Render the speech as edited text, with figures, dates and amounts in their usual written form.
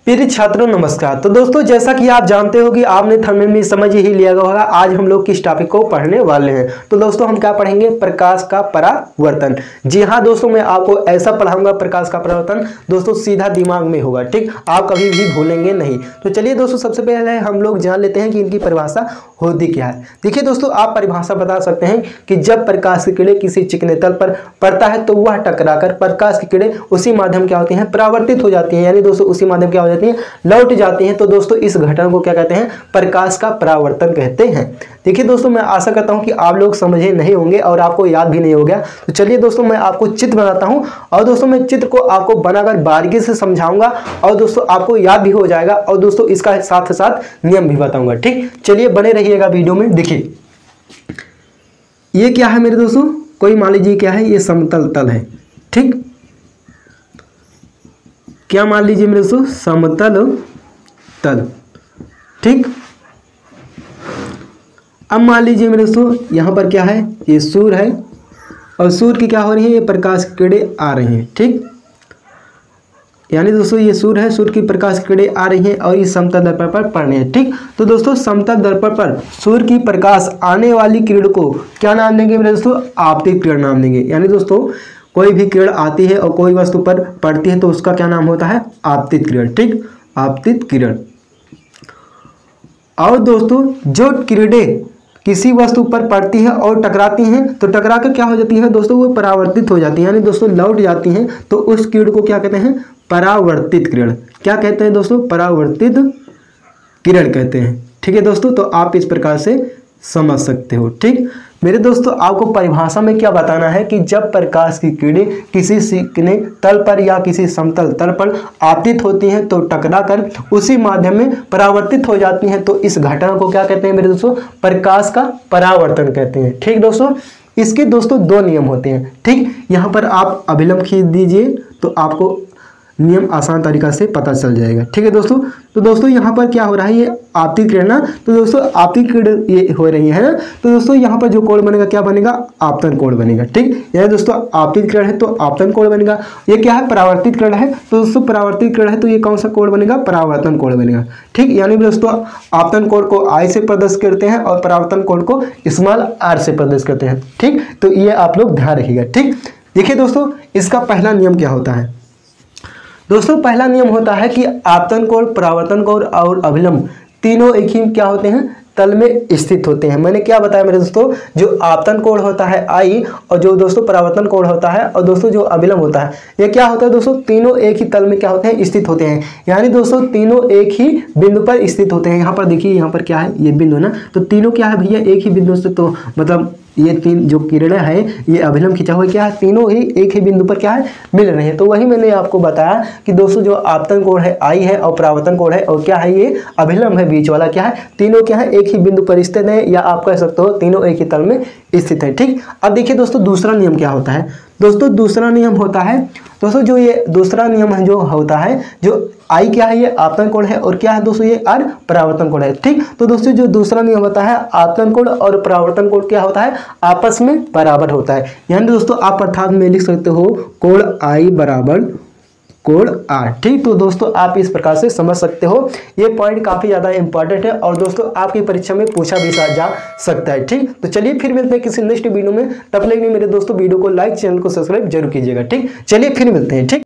प्रिय छात्रों नमस्कार। तो दोस्तों जैसा कि आप जानते हो कि आपने थंबनेल में समझ ही लिया होगा, आज हम लोग किस टॉपिक को पढ़ने वाले हैं। तो दोस्तों हम क्या पढ़ेंगे? प्रकाश का परावर्तन। जी हाँ दोस्तों, मैं आपको ऐसा पढ़ाऊंगा प्रकाश का परावर्तन दोस्तों सीधा दिमाग में होगा, ठीक, आप कभी भी भूलेंगे नहीं। तो चलिए दोस्तों सबसे पहले हम लोग जान लेते हैं कि इनकी परिभाषा होती क्या है। देखिए दोस्तों, आप परिभाषा बता सकते हैं कि जब प्रकाश की किरणें किसी चिकने तल पर पड़ता है तो वह टकराकर प्रकाश की किरणें उसी माध्यम क्या होती हैं? परावर्तित हो जाती हैं, यानी दोस्तों उसी माध्यम क्या हो जाती हैं? लौट जाती हैं। तो दोस्तों इस घटना को क्या कहते हैं? प्रकाश का परावर्तन कहते हैं। देखिए दोस्तों, मैं आशा करता हूं कि आप लोग समझे नहीं होंगे और आपको याद भी नहीं हो गया। तो चलिए दोस्तों मैं आपको चित्र बनाता हूं और दोस्तों मैं चित्र को आपको बनाकर बारीकी से समझाऊंगा और दोस्तों आपको याद भी हो जाएगा और दोस्तों इसका साथ साथ नियम भी बताऊंगा, ठीक। चलिए बने रहिएगा वीडियो में। देखिए ये क्या है मेरे दोस्तों, कोई मान लीजिए क्या है, ये समतल तल है, ठीक। क्या मान लीजिए मेरे दोस्तों? समतल तल, ठीक। अब मान लीजिए मेरे दोस्तों यहाँ पर क्या है, ये सूर्य है और सूर्य की क्या हो रही है? ये प्रकाश की किरणें आ रही हैं, ठीक। यानी दोस्तों ये सूर्य है, सूर्य की प्रकाश की किरणें आ रही हैं और इस समतल दर्पण पर पड़ रही है, ठीक। तो दोस्तों समतल दर्पण पर सूर्य की प्रकाश आने वाली किरण को क्या नाम देंगे मेरे दोस्तों? आपतित किरण नाम देंगे। यानी दोस्तों कोई भी किरण आती है और कोई वस्तु पर पड़ती है तो उसका क्या नाम होता है? आपतित किरण, ठीक, आपतित किरण। और दोस्तों जो किरणें किसी वस्तु पर पड़ती है और टकराती हैं तो टकरा कर क्या हो जाती है दोस्तों? वो परावर्तित हो जाती है, यानी दोस्तों लौट जाती हैं। तो उस किरण को क्या कहते हैं? परावर्तित किरण। क्या कहते हैं दोस्तों? परावर्तित किरण कहते हैं, ठीक है दोस्तों। तो आप इस प्रकार से समझ सकते हो, ठीक। मेरे दोस्तों आपको परिभाषा में क्या बताना है कि जब प्रकाश की किरणें किसी चिकने तल पर या किसी समतल तल पर आपतित होती हैं तो टकराकर उसी माध्यम में परावर्तित हो जाती हैं। तो इस घटना को क्या कहते हैं मेरे दोस्तों? प्रकाश का परावर्तन कहते हैं, ठीक दोस्तों। इसके दोस्तों दो नियम होते हैं, ठीक। यहाँ पर आप अभिलंब खींच दीजिए तो आपको नियम आसान तरीका से पता चल जाएगा, ठीक है दोस्तों। तो दोस्तों यहाँ पर क्या हो रहा है? ये आपतित किरण ना, तो दोस्तों आपतित किरण ये हो रही है ना, तो दोस्तों यहाँ पर जो कोण बनेगा क्या बनेगा? आपतन कोण बनेगा, ठीक। यानी दोस्तों आपतित किरण है तो आपतन कोण बनेगा। ये क्या है? परावर्तित किरण है, तो दोस्तों परावर्तित किरण है तो ये कौन सा कोण बनेगा? परावर्तन कोण बनेगा, ठीक। यानी दोस्तों आपतन कोण को I से प्रदर्शित करते हैं और परावर्तन कोण को स्मॉल r से प्रदर्शित करते हैं, ठीक। तो ये आप लोग ध्यान रखिएगा, ठीक। देखिए दोस्तों इसका पहला नियम क्या होता है? दोस्तों पहला नियम होता है कि आपतन कोण, परावर्तन कोण और अभिलंब तीनों एक ही क्या होते हैं? तल में स्थित होते हैं। मैंने क्या बताया मेरे दोस्तों? जो आपतन कोण होता है I और जो दोस्तों परावर्तन कोण होता है और दोस्तों जो अभिलंब होता है, ये क्या होता है दोस्तों? तीनों एक ही तल में क्या होते हैं? स्थित होते हैं। यानी दोस्तों तीनों एक ही बिंदु पर स्थित होते हैं। यहाँ पर देखिए, यहाँ पर क्या है? ये बिंदु ना, तो तीनों क्या है भैया? एक ही बिंदु से, तो मतलब ये तीन जो किरणें हैं ये अभिलंब खिंचा हुआ क्या है? तीनों ही एक ही बिंदु पर क्या है? मिल रहे हैं। तो वही मैंने आपको बताया कि दोस्तों जो आपतन कोण है I है और परावर्तन कोण है और क्या है? ये अभिलंब है बीच वाला, क्या है? तीनों क्या है? एक ही बिंदु पर स्थित है, या आप कह सकते हो तीनों एक ही तल में स्थित है, ठीक। अब देखिए दोस्तों दूसरा नियम क्या होता है? दोस्तों दूसरा नियम होता है दोस्तों जो ये दूसरा नियम है जो होता है, जो I क्या है? ये आपतन कोण है और क्या है दोस्तों? ये R परावर्तन कोण है, ठीक। तो दोस्तों जो दूसरा नियम होता है, आपतन कोण और परावर्तन कोण क्या होता है? आपस में बराबर होता है। यानी दोस्तों आप अर्थात में लिख सकते हो कोण I बराबर कोण R, ठीक। तो दोस्तों आप इस प्रकार से समझ सकते हो। ये पॉइंट काफी ज्यादा इंपॉर्टेंट है और दोस्तों आपकी परीक्षा में पूछा भी जा सकता है, ठीक। तो चलिए फिर मिलते हैं किसी नेक्स्ट वीडियो में। तब तक के लिए मेरे दोस्तों वीडियो को लाइक, चैनल को सब्सक्राइब जरूर कीजिएगा, ठीक। चलिए फिर मिलते हैं, ठीक।